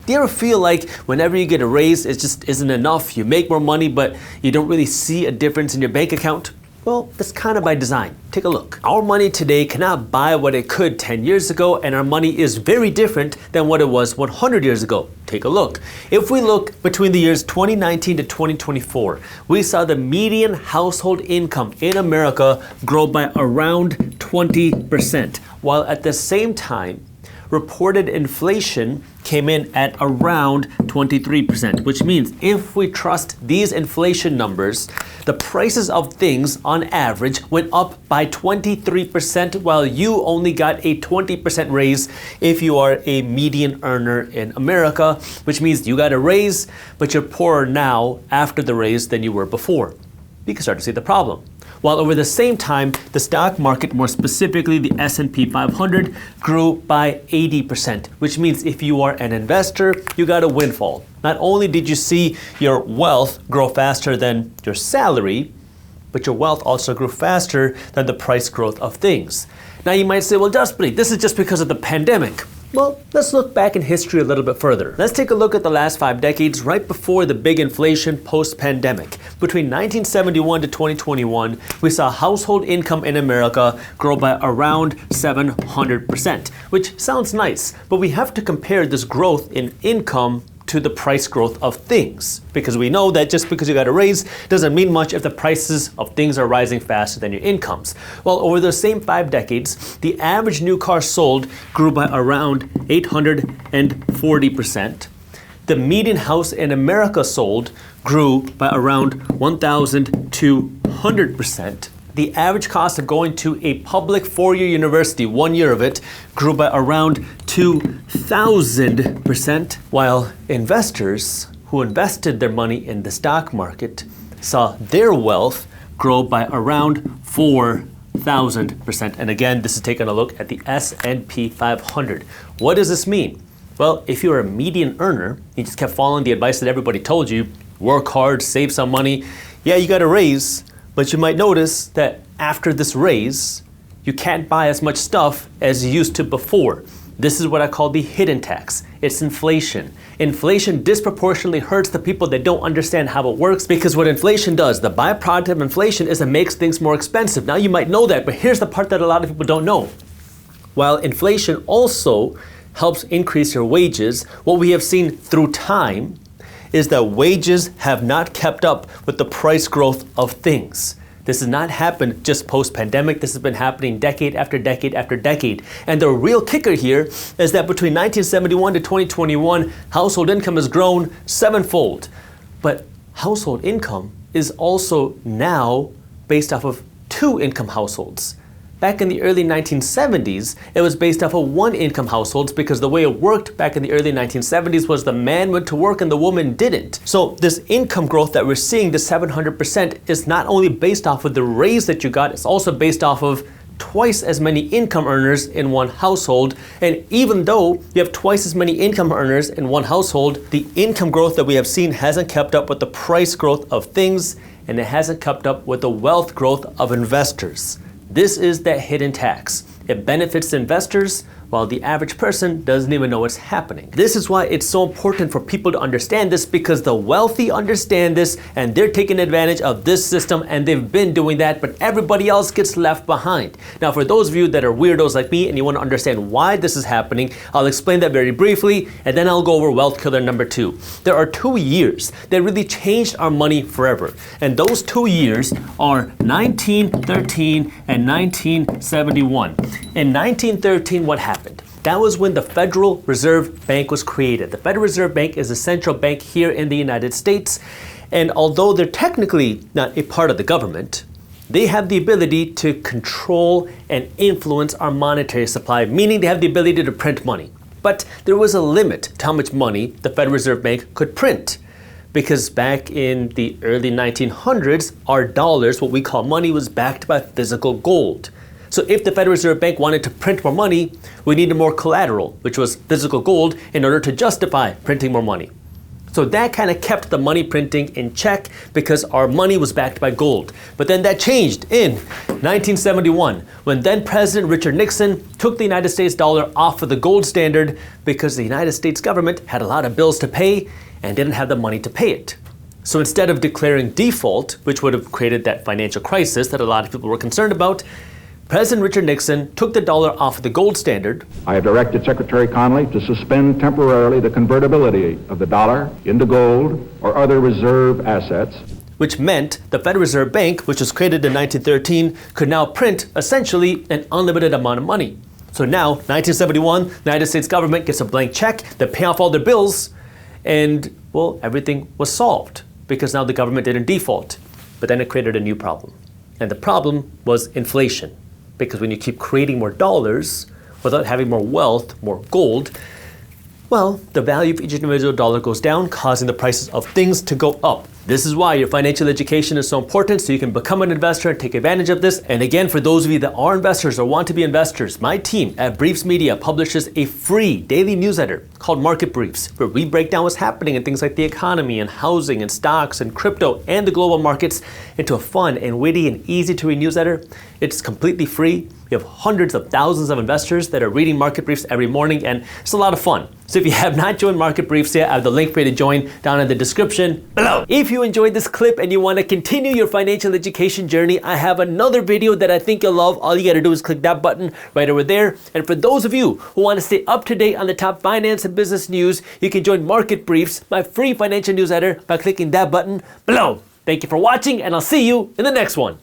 Do you ever feel like whenever you get a raise, it just isn't enough? You make more money, but you don't really see a difference in your bank account? Well, that's kind of by design. Take a look. Our money today cannot buy what it could 10 years ago, and our money is very different than what it was 100 years ago. Take a look. If we look between the years 2019 to 2024, we saw the median household income in America grow by around 20%, while at the same time, reported inflation came in at around 23%, which means if we trust these inflation numbers, the prices of things on average went up by 23%, while you only got a 20% raise if you are a median earner in America, which means you got a raise, but you're poorer now after the raise than you were before. You can start to see the problem. While over the same time, the stock market, more specifically the S&P 500, grew by 80%, which means if you are an investor, you got a windfall. Not only did you see your wealth grow faster than your salary, but your wealth also grew faster than the price growth of things. Now you might say, well, Jaspreet, this is just because of the pandemic. Well, let's look back in history a little bit further. Let's take a look at the last 5 decades right before the big inflation post-pandemic. Between 1971 to 2021, we saw household income in America grow by around 700%, which sounds nice, but we have to compare this growth in income to the price growth of things, because we know that just because you got a raise doesn't mean much if the prices of things are rising faster than your incomes. Well, over the same 5 decades, the average new car sold grew by around 840%. The median house in America sold grew by around 1,200%. The average cost of going to a public 4-year university, 1 year of it, grew by around 2,000%, while investors who invested their money in the stock market saw their wealth grow by around 4,000%. And again, this is taking a look at the S&P 500. What does this mean? Well, if you're a median earner, you just kept following the advice that everybody told you, work hard, save some money. Yeah, you got a raise, but you might notice that after this raise, you can't buy as much stuff as you used to before. This is what I call the hidden tax. It's inflation. Inflation disproportionately hurts the people that don't understand how it works, because what inflation does, the byproduct of inflation, is it makes things more expensive. Now you might know that, but here's the part that a lot of people don't know. While inflation also helps increase your wages, what we have seen through time is that wages have not kept up with the price growth of things. This has not happened just post-pandemic. This has been happening decade after decade after decade. And the real kicker here is that between 1971 to 2021, household income has grown 7-fold. But household income is also now based off of 2 income households. Back in the early 1970s, it was based off of 1-income households, because the way it worked back in the early 1970s was the man went to work and the woman didn't. So this income growth that we're seeing, the 700%, is not only based off of the raise that you got, it's also based off of twice as many income earners in one household. And even though you have twice as many income earners in one household, the income growth that we have seen hasn't kept up with the price growth of things, and it hasn't kept up with the wealth growth of investors. This is that hidden tax. It benefits investors while the average person doesn't even know what's happening. This is why it's so important for people to understand this, because the wealthy understand this and they're taking advantage of this system, and they've been doing that, but everybody else gets left behind. Now, for those of you that are weirdos like me and you want to understand why this is happening, I'll explain that very briefly, and then I'll go over wealth killer number 2. There are 2 years that really changed our money forever, and those 2 years are 1913 and 1971. In 1913, what happened? That was when the Federal Reserve Bank was created. The Federal Reserve Bank is a central bank here in the United States, and although they're technically not a part of the government, they have the ability to control and influence our monetary supply, meaning they have the ability to print money. But there was a limit to how much money the Federal Reserve Bank could print, because back in the early 1900s, our dollars, what we call money, was backed by physical gold. So if the Federal Reserve Bank wanted to print more money, we needed more collateral, which was physical gold, in order to justify printing more money. So that kind of kept the money printing in check because our money was backed by gold. But then that changed in 1971 when then President Richard Nixon took the United States dollar off of the gold standard because the United States government had a lot of bills to pay and didn't have the money to pay it. So instead of declaring default, which would have created that financial crisis that a lot of people were concerned about, President Richard Nixon took the dollar off of the gold standard. I have directed Secretary Connally to suspend temporarily the convertibility of the dollar into gold or other reserve assets, which meant the Federal Reserve Bank, which was created in 1913, could now print essentially an unlimited amount of money. So now, 1971, the United States government gets a blank check, they pay off all their bills, and, well, everything was solved because now the government didn't default. But then it created a new problem. And the problem was inflation. Because when you keep creating more dollars without having more wealth, more gold, well, the value of each individual dollar goes down, causing the prices of things to go up. This is why your financial education is so important, so you can become an investor and take advantage of this. And again, for those of you that are investors or want to be investors, my team at Briefs Media publishes a free daily newsletter called Market Briefs, where we break down what's happening in things like the economy and housing and stocks and crypto and the global markets into a fun and witty and easy to read newsletter. It's completely free. We have hundreds of thousands of investors that are reading Market Briefs every morning, and it's a lot of fun. So if you have not joined Market Briefs yet, I have the link for you to join down in the description below. If you enjoyed this clip and you want to continue your financial education journey, I have another video that I think you'll love. All you got to do is click that button right over there. And for those of you who want to stay up to date on the top finance and business news, you can join Market Briefs, my free financial newsletter, by clicking that button below. Thank you for watching, and I'll see you in the next one.